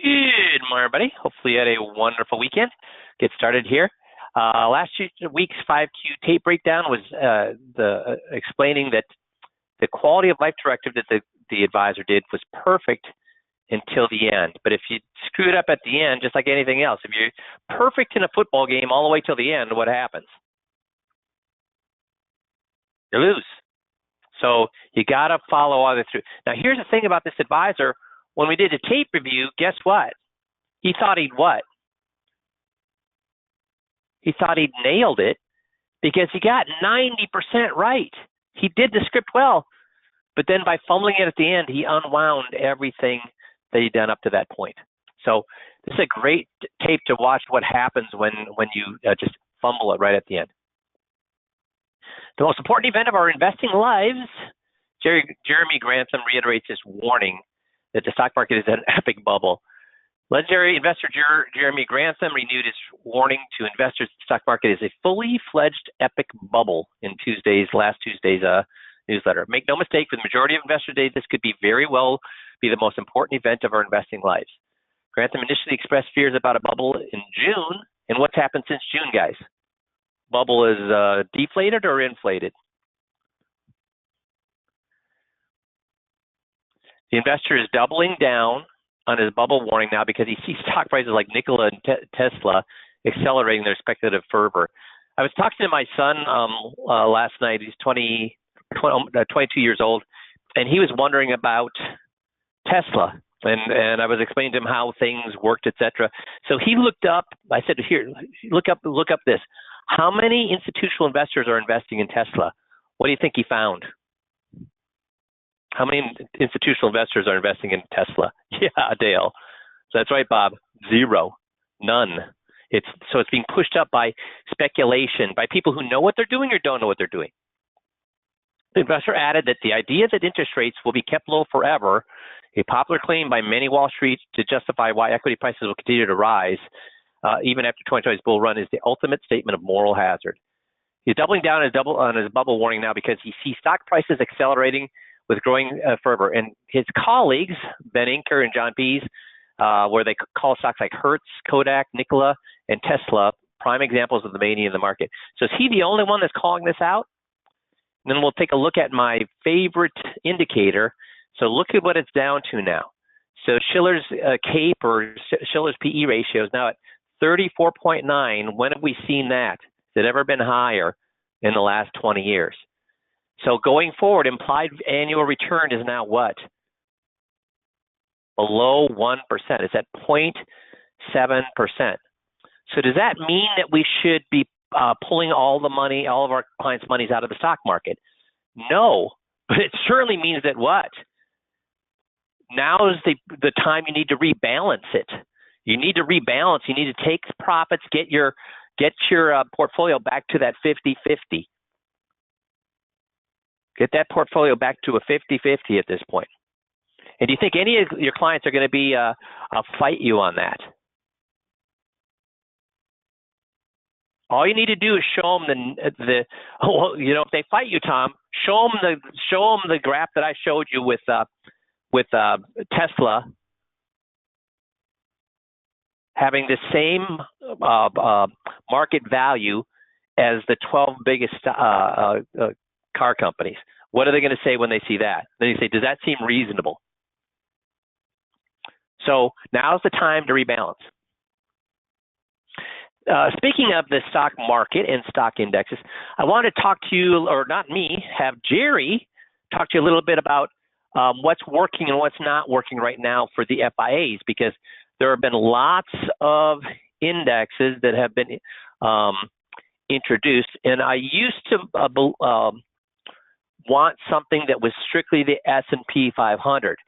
Good morning, everybody. Hopefully you had a wonderful weekend. Get started here. Last week's 5Q tape breakdown was explaining that the quality of life directive that the advisor did was perfect until the end. But if you screw it up at the end, just like anything else, if you're perfect in a football game all the way till the end, what happens? You lose. So you got to follow all the way through. Now, here's the thing about this advisor. When we did a tape review, guess what? He thought he'd what? He thought he'd nailed it because he got 90% right. He did the script well, but then by fumbling it at the end, he unwound everything that he'd done up to that point. So this is a great tape to watch what happens when you just fumble it right at the end. The most important event of our investing lives, Jeremy Grantham reiterates his warning that the stock market is an epic bubble. Legendary investor Jeremy Grantham renewed his warning to investors that the stock market is a fully fledged epic bubble in last Tuesday's newsletter. Make no mistake, for the majority of investors today, this could be very well be the most important event of our investing lives. Grantham initially expressed fears about a bubble in June, and what's happened since June, guys? Bubble is deflated or inflated? The investor is doubling down on his bubble warning now because he sees stock prices like Nikola and Tesla accelerating their speculative fervor. I was talking to my son last night. He's 22 years old, and he was wondering about Tesla. And I was explaining to him how things worked, etc. So he looked up. I said, "Here, look up this. How many institutional investors are investing in Tesla?" What do you think he found? How many institutional investors are investing in Tesla? Yeah, Dale. So that's right, Bob. Zero. None. It's being pushed up by speculation, by people who know what they're doing or don't know what they're doing. The investor added that the idea that interest rates will be kept low forever, a popular claim by many Wall Street to justify why equity prices will continue to rise, even after 2020's bull run, is the ultimate statement of moral hazard. He's doubling down on his bubble warning now because he sees stock prices accelerating with growing fervor. And his colleagues, Ben Inker and John Pease, where they call stocks like Hertz, Kodak, Nikola, and Tesla prime examples of the mania in the market. So is he the only one that's calling this out? And then we'll take a look at my favorite indicator. So look at what it's down to now. So Shiller's CAPE or Shiller's PE ratio is now at 34.9. When have we seen that? Has it ever been higher in the last 20 years? So going forward, implied annual return is now what? Below 1%. It's at 0.7%. So does that mean that we should be pulling all of our clients' monies out of the stock market? No, but it certainly means that what? Now is the time you need to rebalance it. You need to rebalance. You need to take profits, get your portfolio back to that 50-50. Get that portfolio back to a 50-50 at this point. And do you think any of your clients are going to be fight you on that? All you need to do is show them if they fight you, Tom, show them the graph that I showed you with Tesla having the same market value as the 12 biggest car companies. What are they going to say when they see that? Then you say, does that seem reasonable? So now's the time to rebalance. Speaking of the stock market and stock indexes, I want to talk to you, or not me, have Jerry talk to you a little bit about what's working and what's not working right now for the FIAs, because there have been lots of indexes that have been introduced, and I used to want something that was strictly the S&P 500,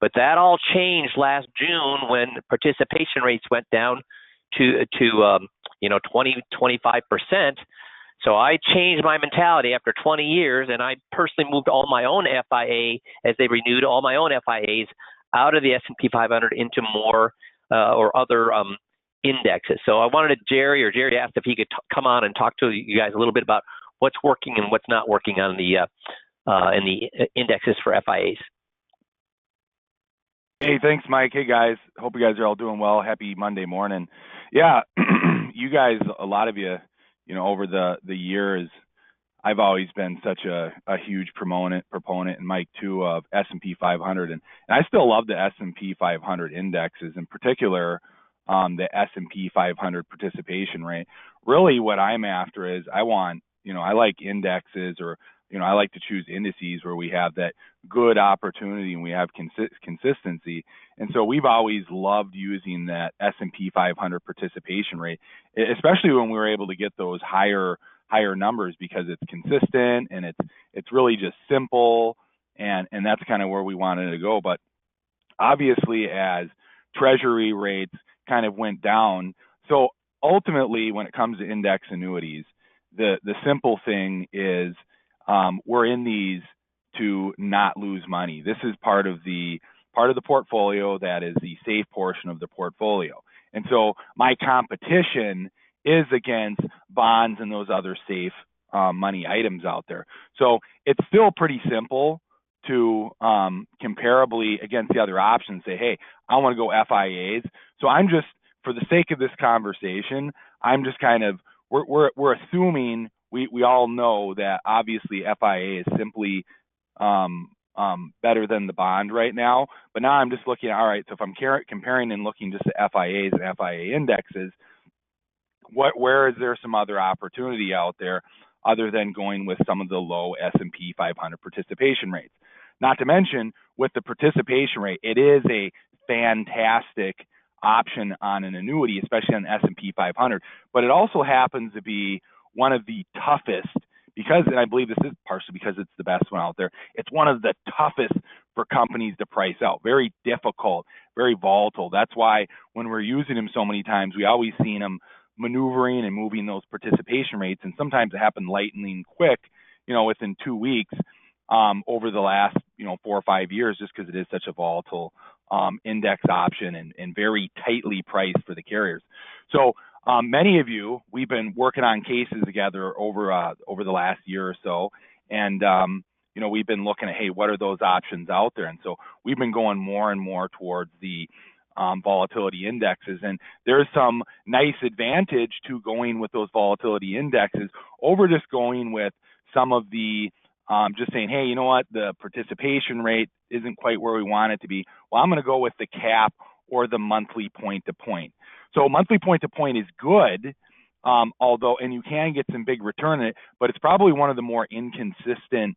but that all changed last June when participation rates went down to 20-25%. So I changed my mentality after 20 years, and I personally moved all my own FIA, as they renewed all my own FIAs, out of the S&P 500 into more or other indexes. So I wanted Jerry asked if he could come on and talk to you guys a little bit about what's working and what's not working on the in the indexes for FIAs. Hey, thanks, Mike. Hey, guys. Hope you guys are all doing well. Happy Monday morning. Yeah, you guys, a lot of you, over the years, I've always been such a huge proponent, and Mike too, of S&P 500, and I still love the S&P 500 indexes, in particular, the S&P 500 participation rate. Really, what I'm after is I like indexes, or I like to choose indices where we have that good opportunity and we have consistency. And so we've always loved using that S&P 500 participation rate, especially when we were able to get those higher numbers, because it's consistent and it's really just simple, and that's kind of where we wanted to go. But obviously, as treasury rates kind of went down, so ultimately when it comes to index annuities, the simple thing is, we're in these to not lose money. This is part of the portfolio that is the safe portion of the portfolio. And so my competition is against bonds and those other safe money items out there. So it's still pretty simple to comparably against the other options say, hey, I want to go FIAs. So I'm just, for the sake of this conversation, I'm just kind of, we're assuming we all know that obviously FIA is simply better than the bond right now. But now I'm just looking at, all right, so if I'm comparing and looking just at FIAs and FIA indexes, where is there some other opportunity out there other than going with some of the low S&P 500 participation rates? Not to mention, with the participation rate, it is a fantastic option on an annuity, especially on the S&P 500. But it also happens to be one of the toughest, because, and I believe this is partially because it's the best one out there, it's one of the toughest for companies to price out. Very difficult, very volatile. That's why when we're using them so many times, we always seen them maneuvering and moving those participation rates, and sometimes it happened lightning quick, within 2 weeks, over the last 4 or 5 years, just because it is such a volatile index option and very tightly priced for the carriers. So many of you, we've been working on cases together over the last year or so, and we've been looking at, hey, what are those options out there? And so we've been going more and more towards the volatility indexes, and there's some nice advantage to going with those volatility indexes over just going with some of the just saying, hey, you know what, the participation rate isn't quite where we want it to be. Well, I'm going to go with the cap or the monthly point to point. So monthly point to point is good, although, and you can get some big return in it, but it's probably one of the more inconsistent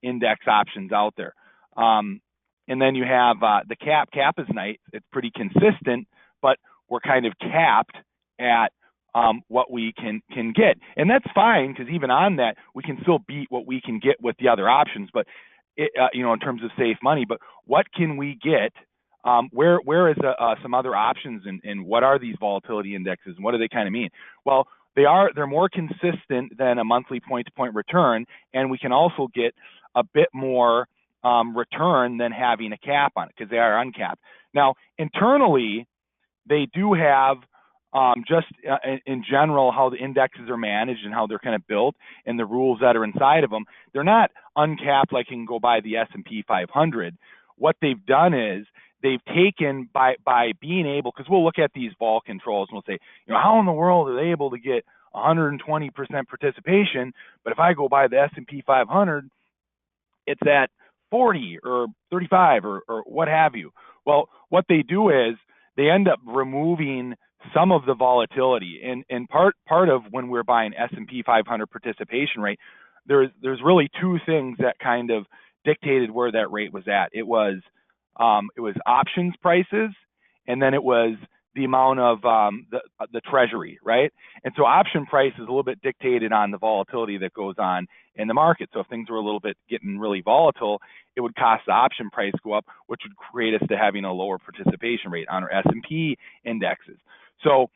index options out there. And then you have the cap. Cap is nice. It's pretty consistent, but we're kind of capped at what we can get. And that's fine, because even on that, we can still beat what we can get with the other options, but in terms of safe money. But what can we get? Where is some other options, and what are these volatility indexes, and what do they kind of mean? Well, they're more consistent than a monthly point-to-point return, and we can also get a bit more return than having a cap on it, because they are uncapped. Now, internally, they do have just in general how the indexes are managed and how they're kind of built and the rules that are inside of them. They're not uncapped like you can go by the S&P 500. What they've done is they've taken by being able, because we'll look at these vol controls and we'll say, how in the world are they able to get 120% participation, but if I go by the S&P 500, it's at 40 or 35 or what have you. Well, what they do is they end up removing some of the volatility. And part of when we're buying S&P 500 participation rate, there's really two things that kind of dictated where that rate was at. It was options prices, and then it was the amount of the treasury, right? And so option price is a little bit dictated on the volatility that goes on in the market. So if things were a little bit getting really volatile, it would cost the option price go up, which would create us to having a lower participation rate on our S&P indexes. So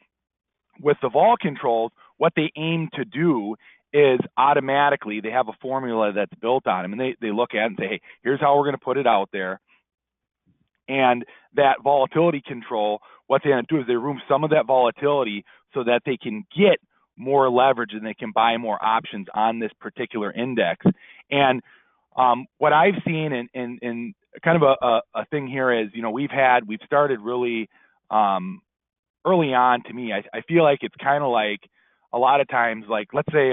with the vol controls, what they aim to do is automatically, they have a formula that's built on them, and they look at it and say, hey, here's how we're going to put it out there. And that volatility control, what they do is they remove some of that volatility so that they can get more leverage and they can buy more options on this particular index. And what I've seen in kind of a thing here is, we've started really early on. To me, I feel like it's kind of like a lot of times, like let's say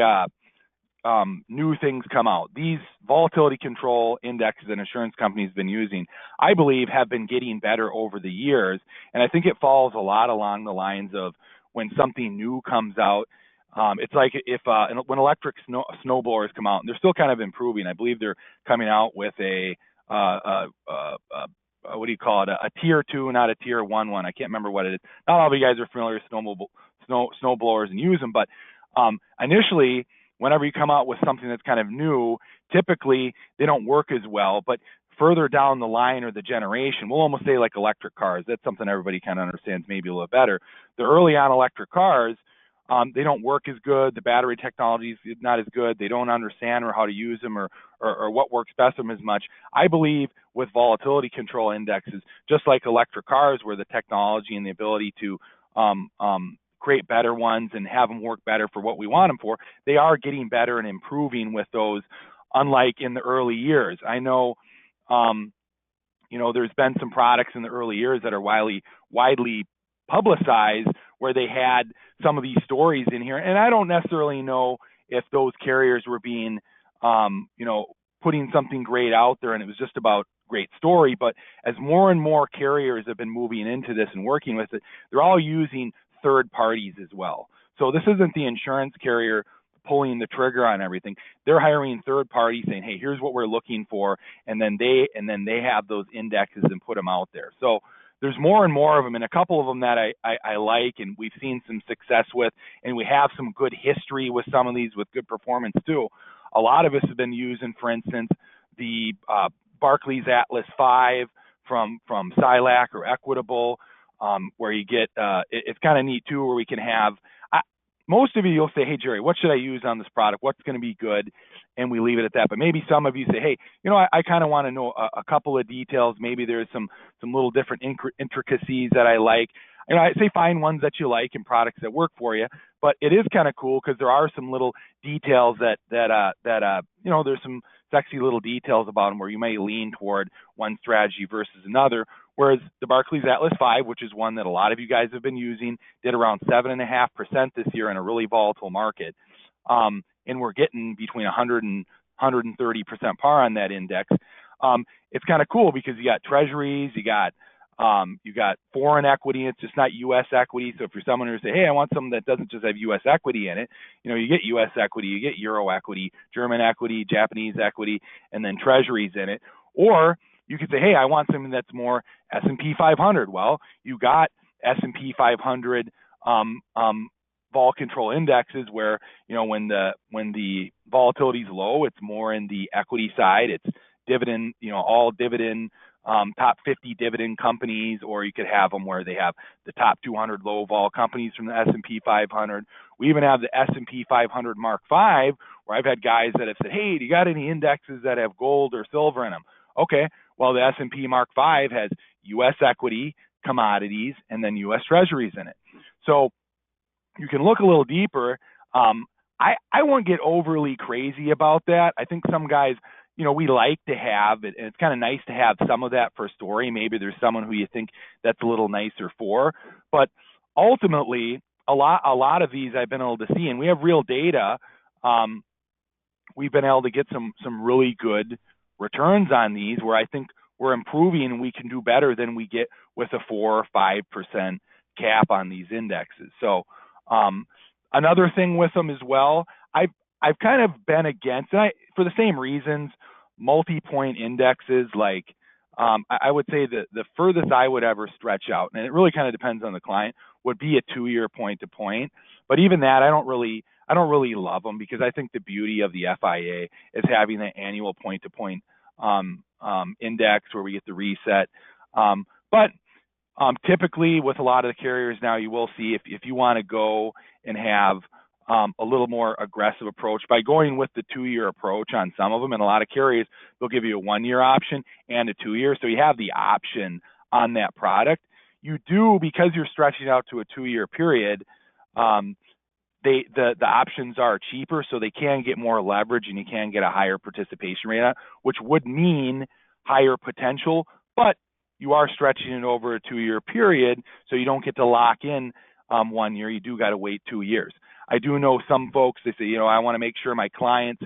new things come out. These volatility control indexes that insurance companies have been using, I believe, have been getting better over the years. And I think it falls a lot along the lines of when something new comes out. It's like if when electric snow blowers come out, and they're still kind of improving. I believe they're coming out with a what do you call it? A tier 2, not a tier 1. I can't remember what it is. Not all of you guys are familiar with snow blowers and use them, but initially, whenever you come out with something that's kind of new, typically they don't work as well. But further down the line or the generation, we'll almost say like electric cars. That's something everybody kind of understands maybe a little better. The early on electric cars, they don't work as good. The battery technology is not as good. They don't understand or how to use them or what works best for them as much. I believe with volatility control indexes, just like electric cars, where the technology and the ability to create better ones and have them work better for what we want them for, they are getting better and improving with those, unlike in the early years. I know, there's been some products in the early years that are widely publicized where they had some of these stories in here. And I don't necessarily know if those carriers were being, putting something great out there and it was just about great story. But as more and more carriers have been moving into this and working with it, they're all using third parties as well. So this isn't the insurance carrier pulling the trigger on everything. They're hiring third parties saying, hey, here's what we're looking for. And then they have those indexes and put them out there. So there's more and more of them, and a couple of them that I like and we've seen some success with, and we have some good history with some of these with good performance too. A lot of us have been using, for instance, the Barclays Atlas 5 from Silac or Equitable, where you get, it's kind of neat too, where we can have, most of you, you'll say, hey, Jerry, what should I use on this product? What's going to be good? And we leave it at that. But maybe some of you say, hey, I kind of want to know a couple of details. Maybe there's some little different intricacies that I like. I say find ones that you like and products that work for you. But it is kind of cool because there are some little details that there's some sexy little details about them where you may lean toward one strategy versus another. Whereas the Barclays Atlas 5, which is one that a lot of you guys have been using, did around 7.5% this year in a really volatile market. And we're getting between 100 and 130% par on that index. It's kind of cool because you got treasuries, you got foreign equity. It's just not U.S. equity. So if you're someone who say, hey, I want something that doesn't just have U.S. equity in it, you get U.S. equity, you get Euro equity, German equity, Japanese equity, and then treasuries in it. Or you could say, hey, I want something that's more S&P 500. Well, you got S&P 500 vol control indexes where, when the volatility is low, it's more in the equity side. It's dividend, all dividend, top 50 dividend companies, or you could have them where they have the top 200 low vol companies from the S&P 500. We even have the S&P 500 Mark V, where I've had guys that have said, hey, do you got any indexes that have gold or silver in them? Okay, well, the S&P Mark V has U.S. equity, commodities, and then U.S. treasuries in it. So you can look a little deeper. I won't get overly crazy about that. I think some guys, we like to have it, and it's kind of nice to have some of that for a story. Maybe there's someone who you think that's a little nicer for. But ultimately, a lot of these I've been able to see, and we have real data. We've been able to get some really good returns on these where I think we're improving and we can do better than we get with a 4 or 5% cap on these indexes. So another thing with them as well, I've kind of been against, and for the same reasons, multi-point indexes. Like I would say that the furthest I would ever stretch out, and it really kind of depends on the client, would be a 2-year point-to-point. But even that, I don't really love them because I think the beauty of the FIA is having that annual point-to-point index where we get the reset. But typically with a lot of the carriers now, you will see if you want to go and have a little more aggressive approach by going with the 2-year approach on some of them, and a lot of carriers, they'll give you a 1-year option and a 2-year. So you have the option on that product. You do, because you're stretching out to a 2-year period, the options are cheaper, so they can get more leverage and you can get a higher participation rate, which would mean higher potential, but you are stretching it over a 2-year period, so you don't get to lock in 1 year. You do got to wait 2 years. I do know some folks, they say, I want to make sure my clients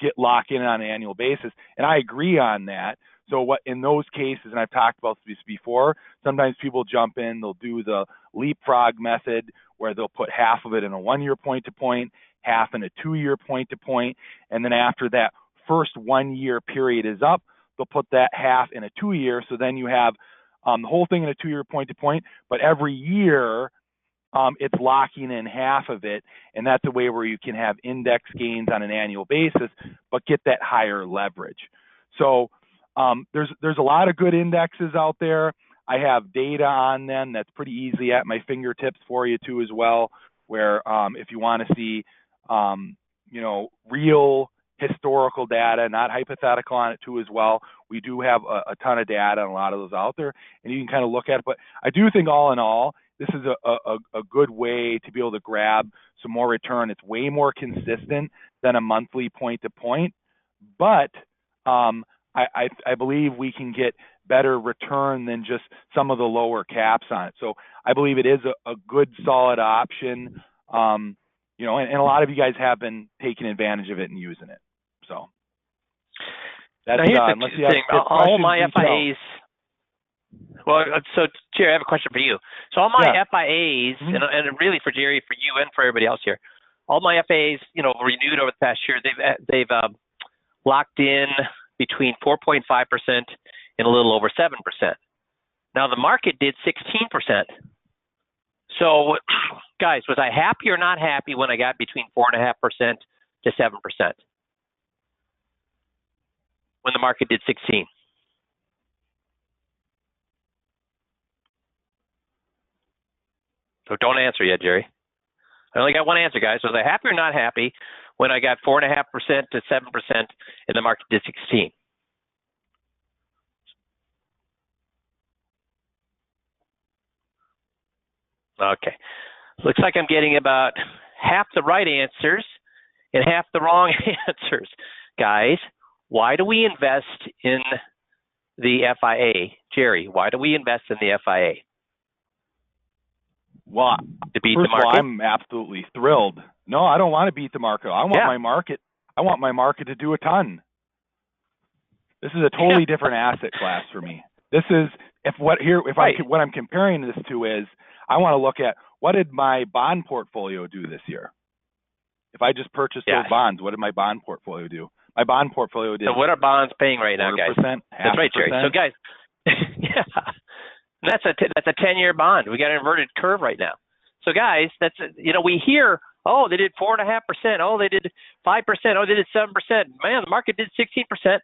get locked in on an annual basis, and I agree on that. So what in those cases, and I've talked about this before, sometimes people jump in, they'll do the leapfrog method where they'll put half of it in a 1-year point-to-point, half in a 2-year point-to-point, and then after that first 1-year period is up, they'll put that half in a 2-year. So then you have the whole thing in a 2-year point-to-point, but every year it's locking in half of it, and that's a way where you can have index gains on an annual basis, but get that higher leverage. So there's a lot of good indexes out there. I have data on them that's pretty easy at my fingertips for you too as well, where if you want to see real historical data, not hypothetical on it too as well. We do have a ton of data on a lot of those out there, and you can kind of look at it. But I do think all in all, this is a good way to be able to grab some more return. It's way more consistent than a monthly point-to-point, but I believe we can get better return than just some of the lower caps on it. So I believe it is a good, solid option. And a lot of you guys have been taking advantage of it and using it. So that's unless you have all my FIAs. Well, so Jerry, I have a question for you. So all my FIAs, and really for Jerry, for you, and for everybody else here, all my FIAs, renewed over the past year, they've locked in between 4.5% and a little over 7%. Now the market did 16%. So, guys, was I happy or not happy when I got between 4.5% to 7%? When the market did 16. So don't answer yet, Jerry. I only got one answer, guys. Was I happy or not happy when I got 4.5% to 7% and the market did 16? Okay. Looks like I'm getting about half the right answers and half the wrong answers. Guys, why do we invest in the FIA? Jerry, why do we invest in the FIA? Well, to beat first the market? of all, I'm absolutely thrilled. No, I don't want to beat the market. I want my market to do a ton. This is a totally different asset class for me. This is what I'm comparing this to is I want to look at what did my bond portfolio do this year? If I just purchased those bonds, what did my bond portfolio do? My bond portfolio did. So what are bonds paying right now, guys? That's right, Jerry. So guys, that's a 10-year bond. We got an inverted curve right now. So guys, we hear, oh, they did 4.5%. Oh, they did 5%. Oh, they did 7%. Man, the market did 16%.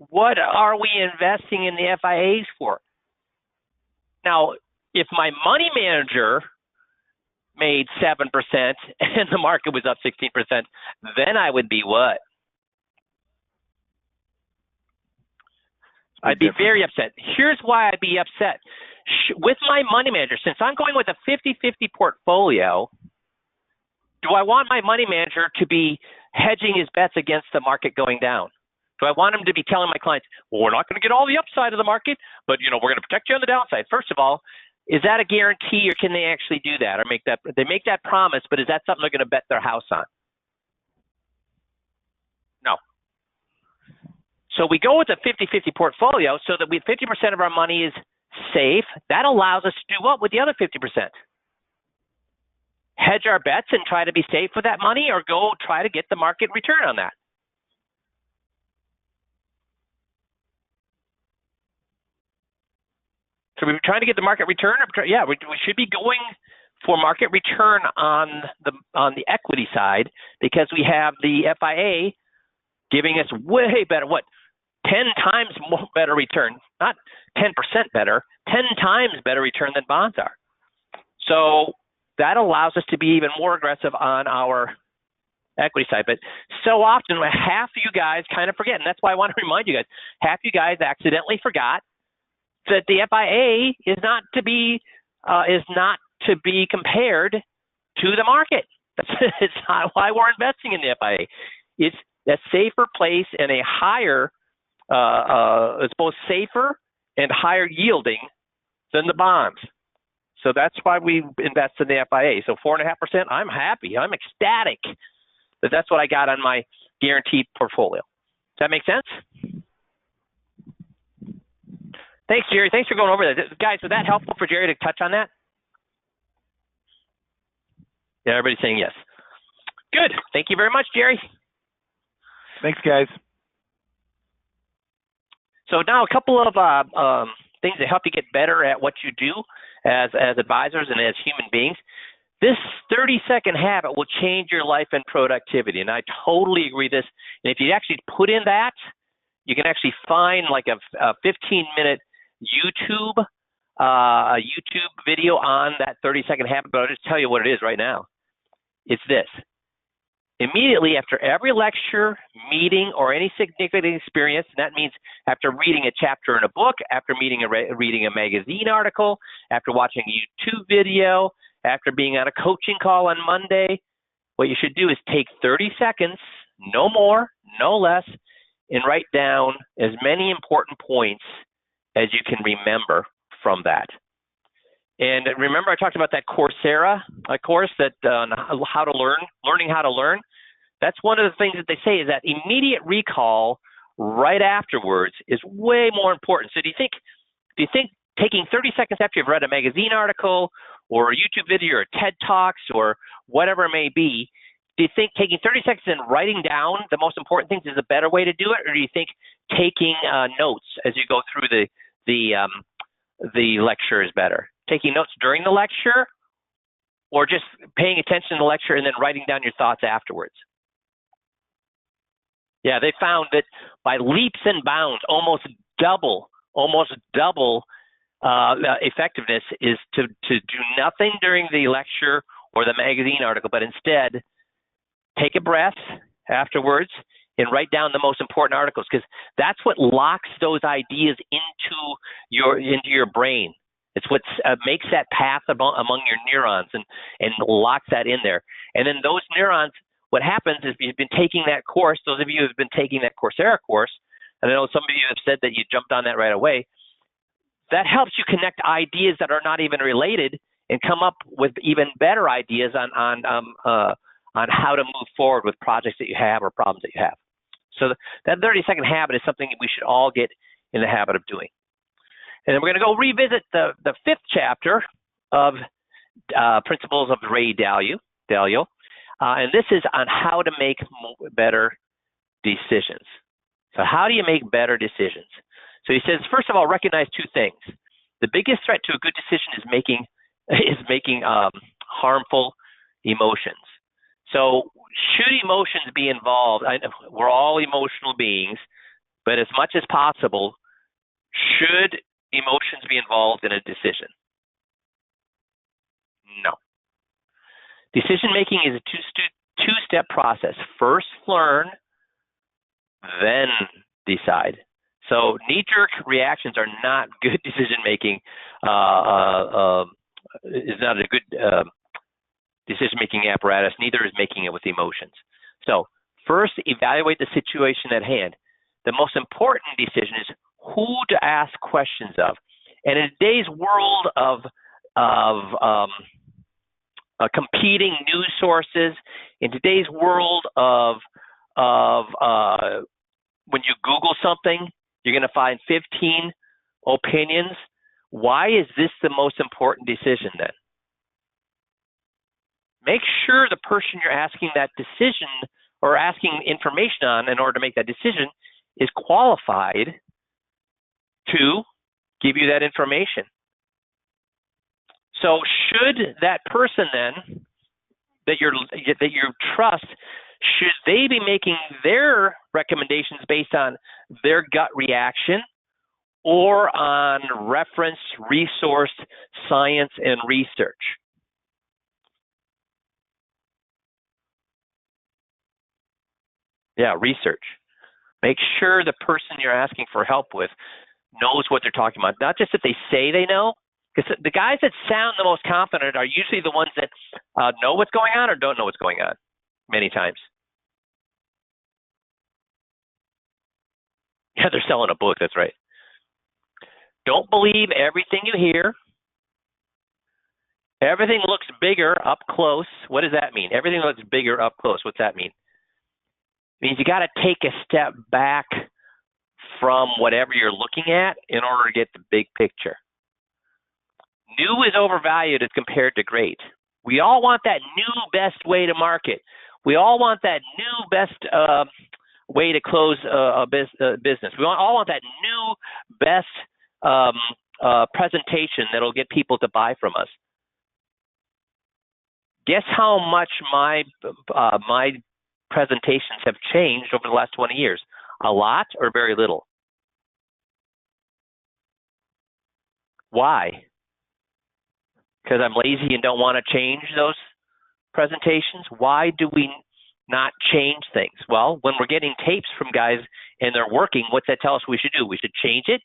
What are we investing in the FIAs for? Now, if my money manager made 7% and the market was up 16%, then I would be what? I'd be very upset. Here's why I'd be upset. With my money manager, since I'm going with a 50-50 portfolio, do I want my money manager to be hedging his bets against the market going down? Do I want him to be telling my clients, well, we're not going to get all the upside of the market, but we're going to protect you on the downside? First of all, is that a guarantee, or can they actually do that, or make that promise, but is that something they're going to bet their house on? No. So we go with a 50-50 portfolio so that 50% of our money is safe. That allows us to do what with the other 50%? Hedge our bets and try to be safe with that money, or go try to get the market return on that. So we're trying to get the market return. Yeah, we should be going for market return on the equity side, because we have the FIA giving us way better, 10 times more better return, not 10% better, 10 times better return than bonds are. So that allows us to be even more aggressive on our equity side. But so often, half of you guys kind of forget, and that's why I want to remind you guys, half you guys accidentally forgot that the FIA is not to be compared to the market. It's not why we're investing in the FIA. It's a safer place and a higher it's both safer and higher yielding than the bonds. So that's why we invest in the FIA. So 4.5%, I'm happy. I'm ecstatic that that's what I got on my guaranteed portfolio. Does that make sense? Thanks, Jerry. Thanks for going over that. Guys, was that helpful for Jerry to touch on that? Yeah, everybody's saying yes. Good. Thank you very much, Jerry. Thanks, guys. So now a couple of things that help you get better at what you do as advisors and as human beings. This 30-second habit will change your life and productivity, and I totally agree with this. And if you actually put in that, you can actually find like a 15-minute YouTube video on that 30-second habit, but I'll just tell you what it is right now. It's this. Immediately after every lecture, meeting, or any significant experience, and that means after reading a chapter in a book, after reading a magazine article, after watching a YouTube video, after being on a coaching call on Monday, what you should do is take 30 seconds, no more, no less, and write down as many important points as you can remember from that. And remember I talked about that Coursera course that learning how to learn. That's one of the things that they say is that immediate recall right afterwards is way more important. So do you think taking 30 seconds after you've read a magazine article or a YouTube video or TED Talks or whatever it may be, do you think taking 30 seconds and writing down the most important things is a better way to do it, or do you think taking notes as you go through the lecture is better? Taking notes during the lecture, or just paying attention to the lecture and then writing down your thoughts afterwards? Yeah, they found that by leaps and bounds, almost double effectiveness is to do nothing during the lecture or the magazine article, but instead take a breath afterwards and write down the most important articles, because that's what locks those ideas into your brain. It's what makes that path among your neurons and locks that in there. And then those neurons, what happens is you've been taking that course, those of you who have been taking that Coursera course, and I know some of you have said that you jumped on that right away, that helps you connect ideas that are not even related and come up with even better ideas on how to move forward with projects that you have or problems that you have. So that 30-second habit is something we should all get in the habit of doing. And then we're going to go revisit the fifth chapter of Principles of Ray Dalio. And this is on how to make better decisions. So how do you make better decisions? So he says, first of all, recognize two things. The biggest threat to a good decision is making harmful emotions. So should emotions be involved? We're all emotional beings, but as much as possible, should emotions be involved in a decision? No. Decision making is a two-step process. First learn, then decide. So knee-jerk reactions are not good decision making. Is not a good decision making apparatus. Neither is making it with emotions. So first, evaluate the situation at hand. The most important decision is who to ask questions of. And in today's world of competing news sources, in today's world of when you Google something, you're going to find 15 opinions. Why is this the most important decision then? Make sure the person you're asking that decision or asking information on in order to make that decision is qualified to give you that information. So should that person then that you trust, should they be making their recommendations based on their gut reaction or on reference, resourced science and research? Yeah, research. Make sure the person you're asking for help with knows what they're talking about. Not just that they say they know, because the guys that sound the most confident are usually the ones that know what's going on or don't know what's going on many times. Yeah, they're selling a book. That's right. Don't believe everything you hear. Everything looks bigger up close. What does that mean? Everything looks bigger up close. What's that mean? It means you got to take a step back from whatever you're looking at in order to get the big picture. New is overvalued as compared to great. We all want that new best way to market. We all want that new best way to close a business. We all want that new best presentation that'll get people to buy from us. Guess how much my presentations have changed over the last 20 years? A lot or very little? Why? Because I'm lazy and don't want to change those presentations? Why do we not change things? Well, when we're getting tapes from guys and they're working, what's that tell us we should do? We should change it?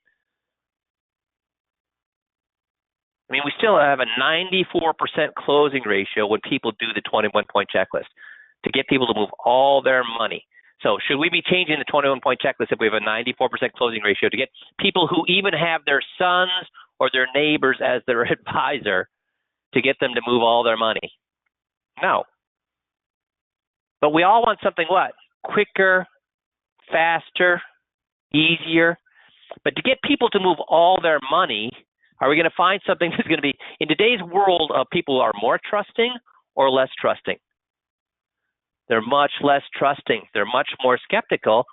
I mean, we still have a 94% closing ratio when people do the 21-point checklist to get people to move all their money. So should we be changing the 21-point checklist if we have a 94% closing ratio to get people who even have their sons or their neighbors as their advisor to get them to move all their money? No. But we all want something what? Quicker, faster, easier. But to get people to move all their money, are we going to find something that's going to be, in today's world, people are more trusting or less trusting? They're much less trusting. They're much more skeptical.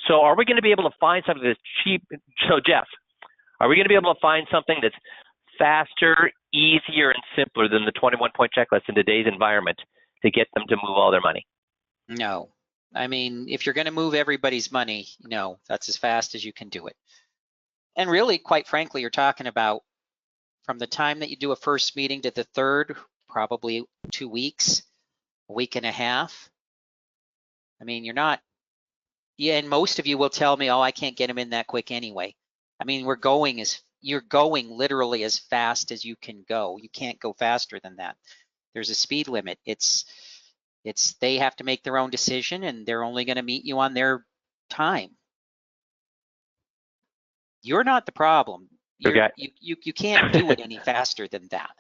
So are we going to be able to find something that's cheap? So Jeff, are we going to be able to find something that's faster, easier, and simpler than the 21-point checklist in today's environment to get them to move all their money? No. I mean, if you're going to move everybody's money, no, that's as fast as you can do it. And really, quite frankly, you're talking about from the time that you do a first meeting to the third, probably 2 weeks, a week and a half. I mean, you're not, yeah, and most of you will tell me, oh, I can't get them in that quick anyway. I mean, you're going literally as fast as you can go. You can't go faster than that. There's a speed limit. They have to make their own decision, and they're only going to meet you on their time. You're not the problem. You can't do it any faster than that.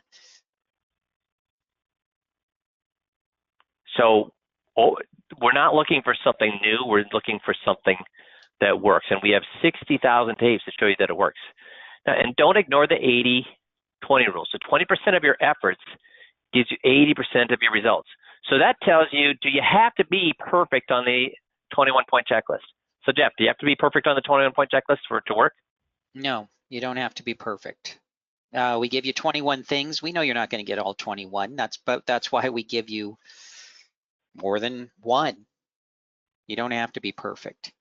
So we're not looking for something new. We're looking for something that works. And we have 60,000 tapes to show you that it works. Now, and don't ignore the 80-20 rule. So 20% of your efforts gives you 80% of your results. So that tells you, do you have to be perfect on the 21-point checklist? So Jeff, do you have to be perfect on the 21-point checklist for it to work? No, you don't have to be perfect. We give you 21 things. We know you're not going to get all 21. That's why we give you more than one. You don't have to be perfect.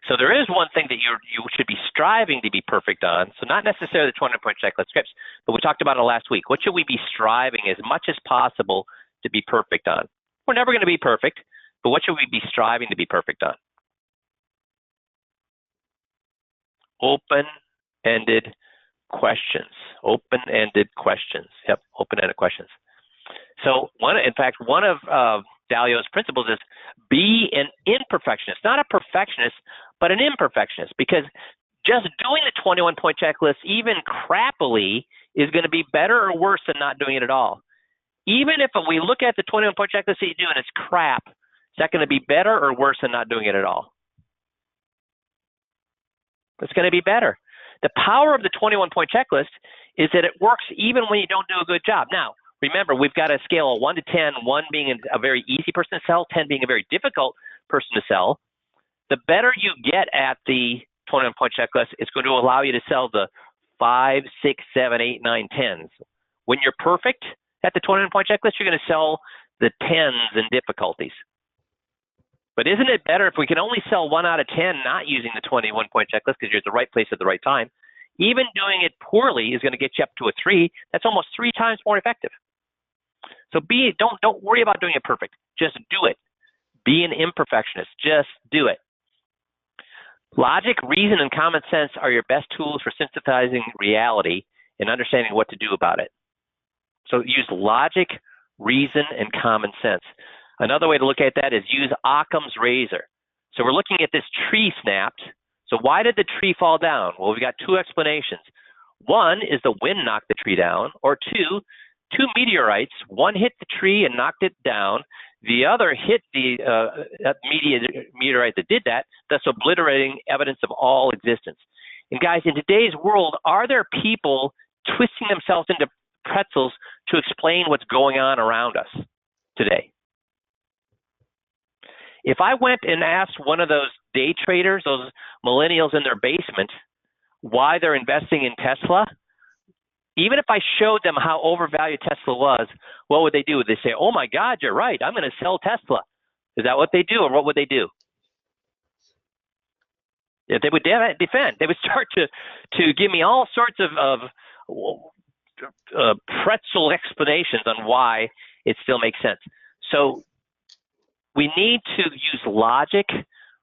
So there is one thing that you should be striving to be perfect on. So not necessarily the 20-point checklist scripts, but we talked about it last week. What should we be striving as much as possible to be perfect on? We're never going to be perfect, but what should we be striving to be perfect on? Open-ended questions. Open-ended questions. Yep, open-ended questions. So one of Dalio's principles is be an imperfectionist, not a perfectionist, but an imperfectionist, because just doing the 21-point checklist, even crappily, is going to be better or worse than not doing it at all. Even if we look at the 21-point checklist that you do and it's crap, is that going to be better or worse than not doing it at all? It's going to be better. The power of the 21-point checklist is that it works even when you don't do a good job. Now, remember, we've got a scale of 1 to 10, 1 being a very easy person to sell, 10 being a very difficult person to sell. The better you get at the 21-point checklist, it's going to allow you to sell the 5, 6, 7, 8, 9, 10s. When you're perfect at the 21-point checklist, you're going to sell the 10s and difficulties. But isn't it better if we can only sell 1 out of 10 not using the 21-point checklist because you're at the right place at the right time? Even doing it poorly is going to get you up to a 3. That's almost 3 times more effective. So don't worry about doing it perfect. Just do it. Be an imperfectionist. Just do it. Logic, reason, and common sense are your best tools for synthesizing reality and understanding what to do about it. So use logic, reason, and common sense. Another way to look at that is use Occam's razor. So we're looking at this tree snapped. So why did the tree fall down? Well, we've got two explanations. One is the wind knocked the tree down, or two meteorites. One hit the tree and knocked it down. The other hit the meteorite that did that, thus obliterating evidence of all existence. And guys, in today's world, are there people twisting themselves into pretzels to explain what's going on around us today? If I went and asked one of those day traders, those millennials in their basement, why they're investing in Tesla, even if I showed them how overvalued Tesla was, what would they do? Would they say, oh my God, you're right, I'm going to sell Tesla? Is that what they do, or what would they do? If they would defend, they would start to give me all sorts of pretzel explanations on why it still makes sense. So we need to use logic,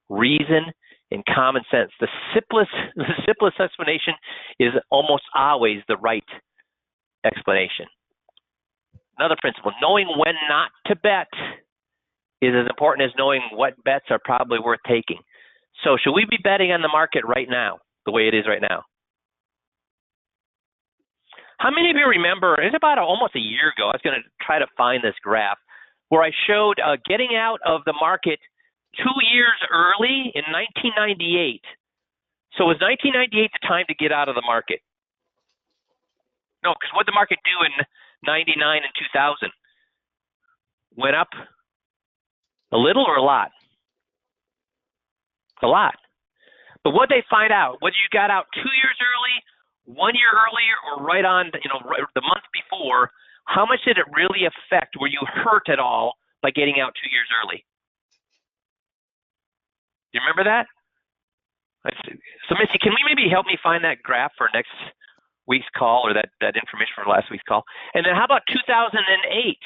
reason, and common sense. The simplest explanation is almost always the right explanation. Another principle, knowing when not to bet is as important as knowing what bets are probably worth taking. So should we be betting on the market right now, the way it is right now? How many of you remember, it's about almost a year ago, I was going to try to find this graph, where I showed getting out of the market 2 years early in 1998. So was 1998 the time to get out of the market? No, because what did the market do in 99 and 2000? Went up a little or a lot? A lot. But what they find out, whether you got out 2 years early, 1 year earlier, or right on, the month before, how much did it really affect? Were you hurt at all by getting out 2 years early? You remember that? So Missy, can we maybe help me find that graph for next week's call, or that information for last week's call? And then how about 2008?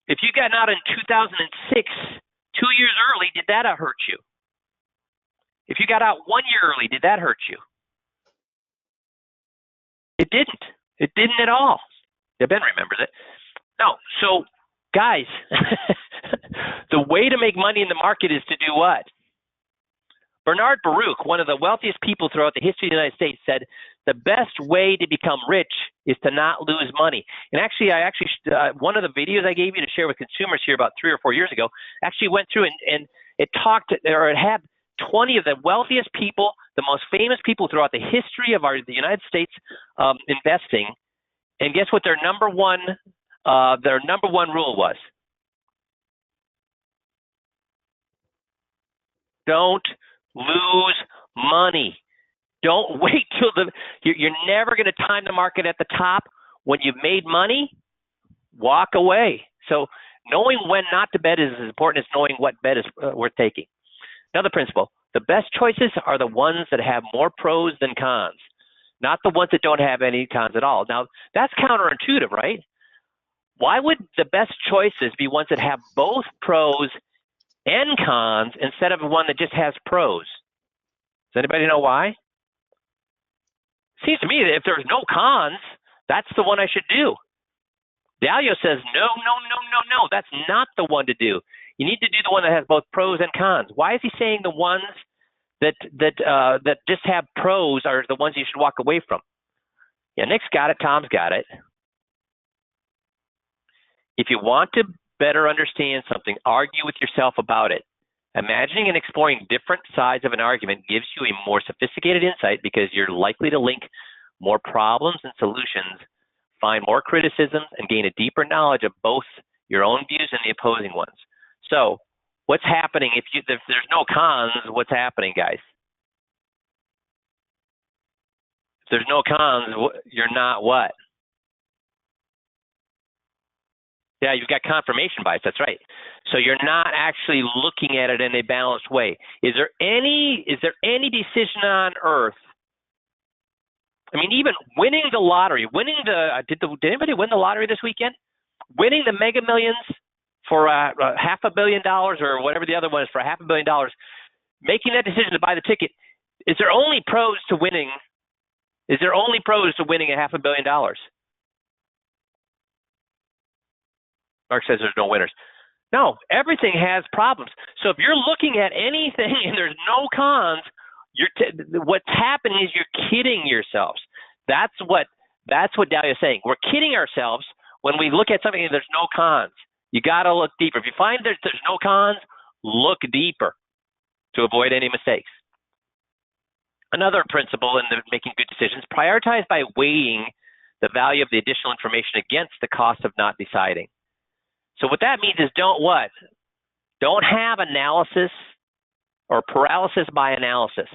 If you got out in 2006, 2 years early, did that hurt you? If you got out 1 year early, did that hurt you? It didn't. It didn't at all. Yeah, Ben remembers it. No. So, guys, the way to make money in the market is to do what? Bernard Baruch, one of the wealthiest people throughout the history of the United States, said the best way to become rich is to not lose money. And actually, one of the videos I gave you to share with consumers here about 3 or 4 years ago actually went through and it had 20 of the wealthiest people, the most famous people throughout the history of the United States investing. And guess what their number one rule was? Don't lose money. Don't wait till you're never going to time the market at the top. When you've made money, walk away. So knowing when not to bet is as important as knowing what bet is worth taking. Another principle, the best choices are the ones that have more pros than cons, not the ones that don't have any cons at all. Now, that's counterintuitive, right? Why would the best choices be ones that have both pros and cons instead of one that just has pros? Does anybody know why? Seems to me that if there's no cons, that's the one I should do. Dalio says, no, that's not the one to do. You need to do the one that has both pros and cons. Why is he saying the ones that just have pros are the ones you should walk away from? Yeah, Nick's got it. Tom's got it. If you want to better understand something, argue with yourself about it. Imagining and exploring different sides of an argument gives you a more sophisticated insight because you're likely to link more problems and solutions, find more criticisms, and gain a deeper knowledge of both your own views and the opposing ones. So what's happening if there's no cons? What's happening, guys? If there's no cons, you're not what? Yeah, you've got confirmation bias. That's right. So you're not actually looking at it in a balanced way. Is there any decision on earth? I mean, even winning the lottery, did anybody win the lottery this weekend? Winning the Mega Millions for $500 million or whatever the other one is for $500 million, making that decision to buy the ticket. Is there only pros to winning? Is there only pros to winning $500 million? Mark says there's no winners. No, everything has problems. So if you're looking at anything and there's no cons, what's happening is you're kidding yourselves. That's what Dalio is saying. We're kidding ourselves when we look at something and there's no cons. You got to look deeper. If you find there's no cons, look deeper to avoid any mistakes. Another principle in making good decisions, prioritize by weighing the value of the additional information against the cost of not deciding. So what that means is don't have analysis or paralysis by analysis.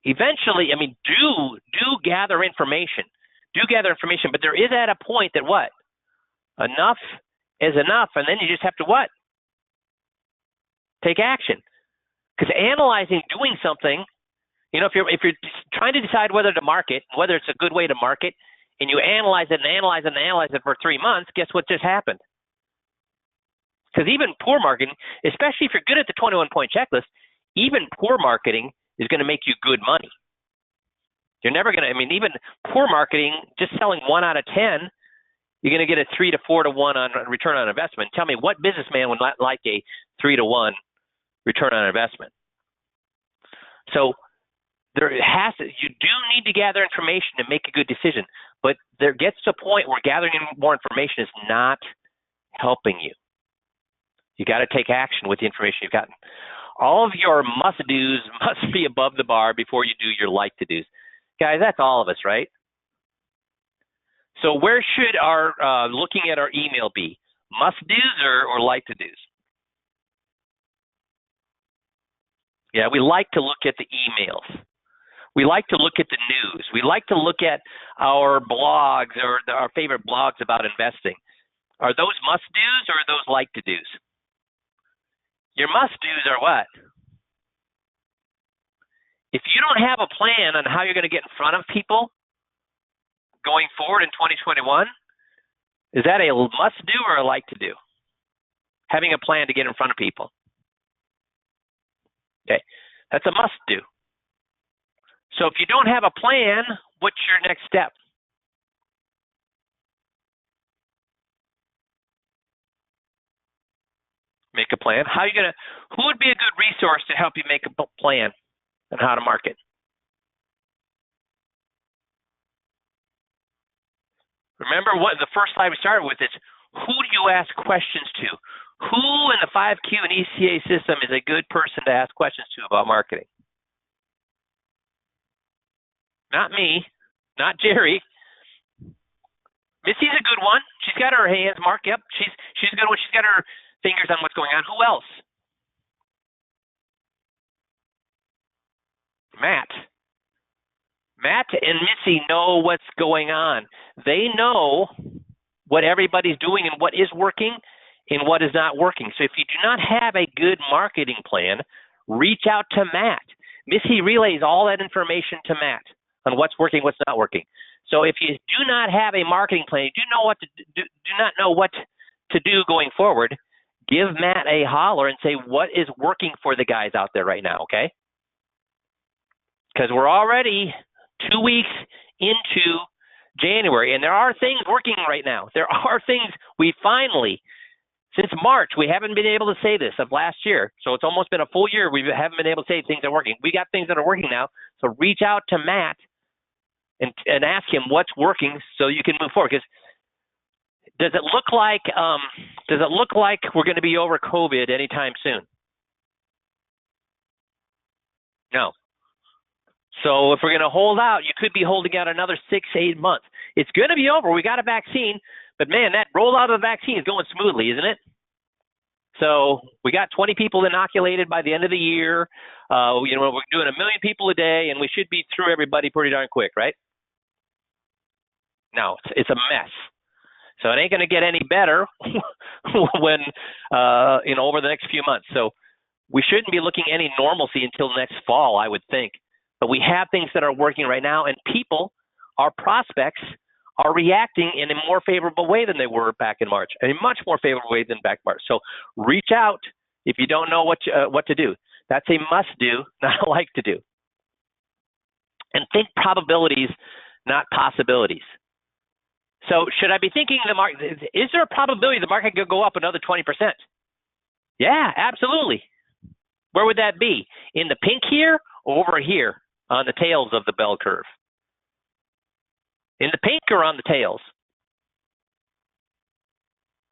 Eventually, I mean, do gather information. Do gather information, but there is at a point that what? Enough is enough, and then you just have to what? Take action. Because analyzing, doing something, you know, if you're trying to decide whether to market, whether it's a good way to market, and you analyze it and analyze it and analyze it for 3 months, guess what just happened? Because even poor marketing, especially if you're good at the 21-point checklist, even poor marketing is going to make you good money. You're never going to, I mean, even poor marketing, just selling 1 out of 10, you're going to get a 3 to 4 to 1 on return on investment. Tell me what businessman would not like a 3 to 1 return on investment? So you do need to gather information to make a good decision, but there gets to a point where gathering more information is not helping you. You got to take action with the information you've gotten. All of your must-dos must be above the bar before you do your like-to-dos. Guys, that's all of us, right? So where should our looking at our email be? Must-dos or like-to-dos? Yeah, we like to look at the emails. We like to look at the news. We like to look at our blogs or our favorite blogs about investing. Are those must-dos or are those like-to-dos? Your must-dos are what? If you don't have a plan on how you're going to get in front of people going forward in 2021, is that a must-do or a like-to-do? Having a plan to get in front of people. Okay, that's a must-do. So if you don't have a plan, what's your next step? Make a plan. Who would be a good resource to help you make a plan on how to market? Remember what the first slide we started with is, who do you ask questions to? Who in the 5Q and ECA system is a good person to ask questions to about marketing? Not me, not Jerry. Missy's a good one. She's got her hands marked. Yep, she's a good one. She's got her fingers on what's going on. Who else? Matt and Missy know what's going on. They know what everybody's doing and what is working and what is not working. So if you do not have a good marketing plan, reach out to Matt. Missy relays all that information to Matt on what's working, what's not working. So if you do not have a marketing plan, you do not know what to do going forward, give Matt a holler and say, what is working for the guys out there right now, okay? Because we're already 2 weeks into January, and there are things working right now. There are things we finally, since March, we haven't been able to say this of last year. So it's almost been a full year. We haven't been able to say things are working. We got things that are working now. So reach out to Matt and ask him what's working so you can move forward. Because does it look like we're going to be over COVID anytime soon? No. So if we're going to hold out, you could be holding out another 6 to 8 months. It's going to be over. We got a vaccine, but man, that rollout of the vaccine is going smoothly, isn't it? So we got 20 people inoculated by the end of the year. We're doing 1 million people a day, and we should be through everybody pretty darn quick, right? No, it's a mess. So it ain't going to get any better when over the next few months. So we shouldn't be looking any normalcy until next fall, I would think. But we have things that are working right now, and people, our prospects, are reacting in a more favorable way than they were back in March, a much more favorable way than back in March. So reach out if you don't know what to do. That's a must-do, not a like-to-do. And think probabilities, not possibilities. So should I be thinking is there a probability the market could go up another 20%? Yeah, absolutely. Where would that be? In the pink here or over here on the tails of the bell curve? In the pink or on the tails?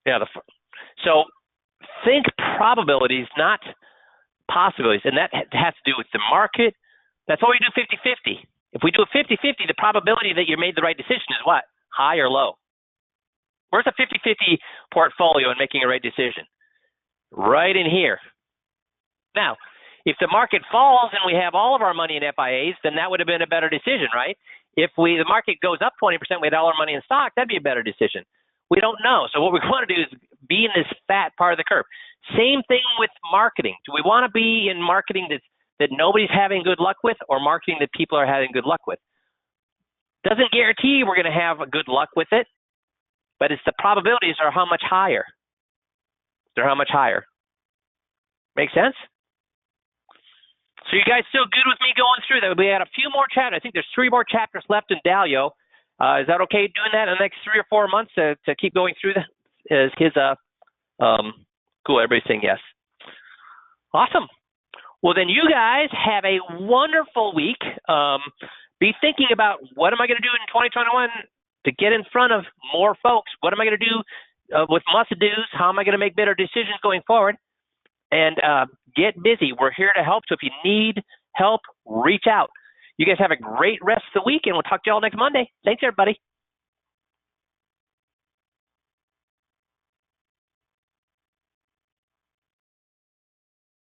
Yeah. So think probabilities, not possibilities. And that has to do with the market. That's why we do 50-50. If we do a 50-50, the probability that you made the right decision is what? High or low? Where's a 50-50 portfolio in making a right decision? Right in here. Now, if the market falls and we have all of our money in FIAs, then that would have been a better decision, right? If the market goes up 20%, we had all our money in stock, that'd be a better decision. We don't know. So what we want to do is be in this fat part of the curve. Same thing with marketing. Do we want to be in marketing that nobody's having good luck with, or marketing that people are having good luck with? Doesn't guarantee we're going to have a good luck with it, but it's the probabilities are how much higher. They're how much higher. Make sense? So you guys still good with me going through that? We had a few more chapters. I think there's 3 more chapters left in Dalio. Is that okay doing that in the next 3 or 4 months to keep going through that? Is his cool, everybody's saying yes. Awesome. Well, then you guys have a wonderful week. Be thinking about what am I going to do in 2021 to get in front of more folks? What am I going to do with must-dos? How am I going to make better decisions going forward? And get busy. We're here to help. So if you need help, reach out. You guys have a great rest of the week, and we'll talk to you all next Monday. Thanks, everybody.